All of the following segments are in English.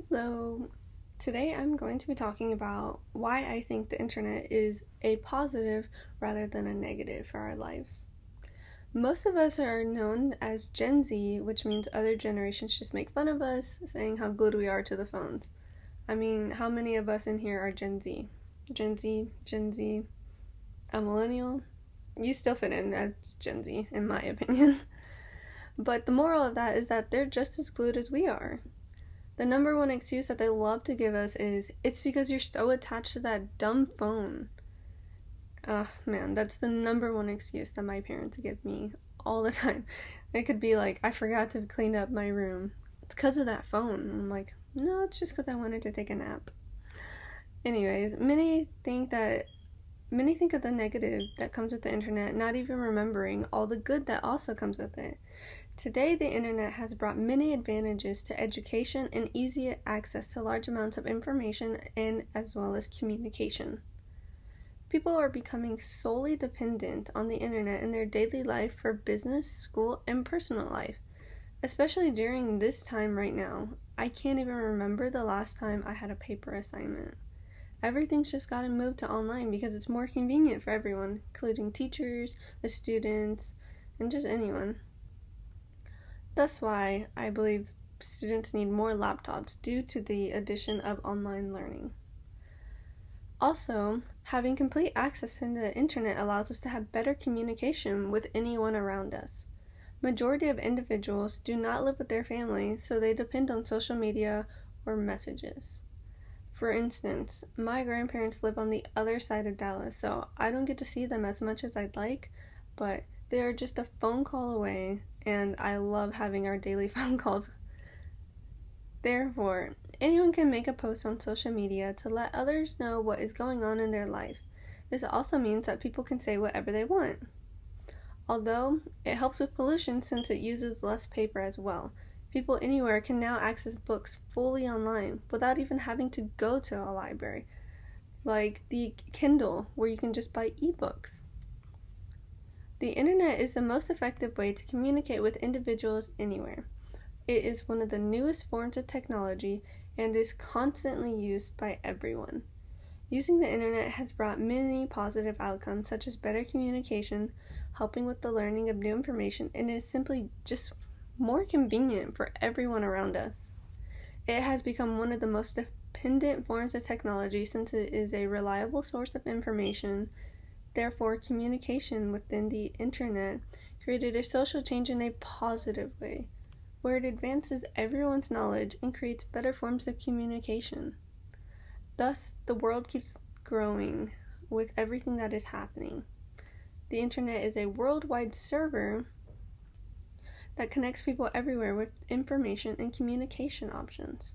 Hello. Today I'm going to be talking about why I think the internet is a positive rather than a negative for our lives. Most of us are known as Gen Z, which means other generations just make fun of us, saying how glued we are to the phones. I mean, how many of us in here are Gen Z? Gen Z, a millennial? You still fit in as Gen Z, in my opinion. But the moral of that is that they're just as glued as we are. The number one excuse that they love to give us is, it's because you're so attached to that dumb phone. Man, that's the number one excuse that my parents give me all the time. It could be like, I forgot to clean up my room. It's because of that phone. And I'm like, no, it's just because I wanted to take a nap. Anyways, many think of the negative that comes with the internet, not even remembering all the good that also comes with it. Today, the internet has brought many advantages to education and easy access to large amounts of information and as well as communication. People are becoming solely dependent on the internet in their daily life for business, school, and personal life, especially during this time right now. I can't even remember the last time I had a paper assignment. Everything's just gotten moved to online because it's more convenient for everyone, including teachers, the students, and just anyone. That's why I believe students need more laptops due to the addition of online learning. Also, having complete access to the internet allows us to have better communication with anyone around us. Majority of individuals do not live with their family, so they depend on social media or messages. For instance, my grandparents live on the other side of Dallas, so I don't get to see them as much as I'd like, but they are just a phone call away, and I love having our daily phone calls. Therefore, anyone can make a post on social media to let others know what is going on in their life. This also means that people can say whatever they want. Although, it helps with pollution since it uses less paper as well. People anywhere can now access books fully online without even having to go to a library, like the Kindle, where you can just buy ebooks. The internet is the most effective way to communicate with individuals anywhere. It is one of the newest forms of technology and is constantly used by everyone. Using the internet has brought many positive outcomes such as better communication, helping with the learning of new information, and is simply just more convenient for everyone around us. It has become one of the most dependent forms of technology since it is a reliable source of information. Therefore, communication within the internet created a social change in a positive way, where it advances everyone's knowledge and creates better forms of communication. Thus, the world keeps growing with everything that is happening. The internet is a worldwide server that connects people everywhere with information and communication options.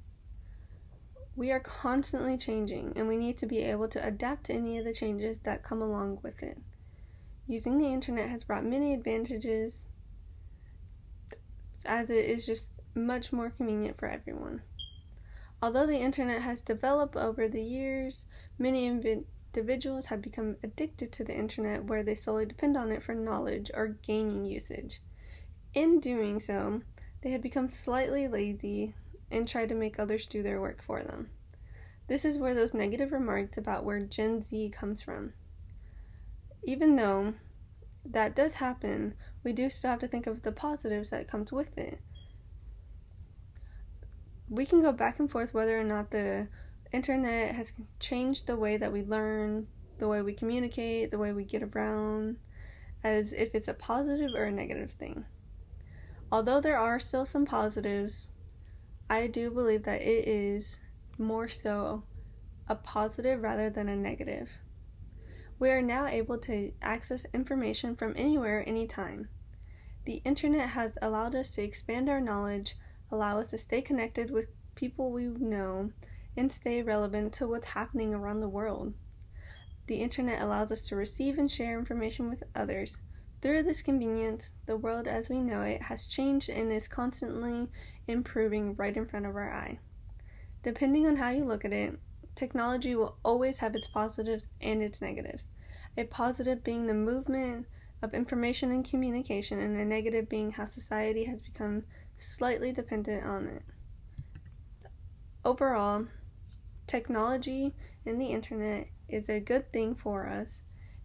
We are constantly changing, and we need to be able to adapt to any of the changes that come along with it. Using the internet has brought many advantages, as it is just much more convenient for everyone. Although the internet has developed over the years, many individuals have become addicted to the internet where they solely depend on it for knowledge or gaming usage. In doing so, they have become slightly lazy and try to make others do their work for them. This is where those negative remarks about where Gen Z comes from. Even though that does happen, we do still have to think of the positives that comes with it. We can go back and forth whether or not the internet has changed the way that we learn, the way we communicate, the way we get around, as if it's a positive or a negative thing. Although there are still some positives, I do believe that it is more so a positive rather than a negative. We are now able to access information from anywhere, anytime. The internet has allowed us to expand our knowledge, allow us to stay connected with people we know, and stay relevant to what's happening around the world. The internet allows us to receive and share information with others. Through this convenience, the world as we know it has changed and is constantly improving right in front of our eye. Depending on how you look at it, technology will always have its positives and its negatives. A positive being the movement of information and communication, and a negative being how society has become slightly dependent on it. overall, technology and the internet is a good thing for us,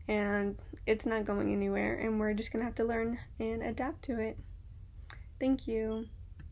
and it's not going anywhere, and we're just going to have to learn and adapt to it. Thank you.